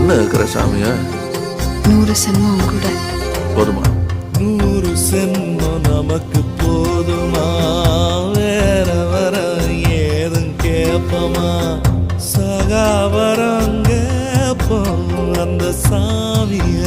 என்ன இருக்கிற சாமியா? 100 சென்மம் கூட போதுமா? 100 சென்மம் நமக்கு போதுமா? வேற வர ஏதும் கேப்பமா? சகாவரம் கேப்போம் அந்த சாமிய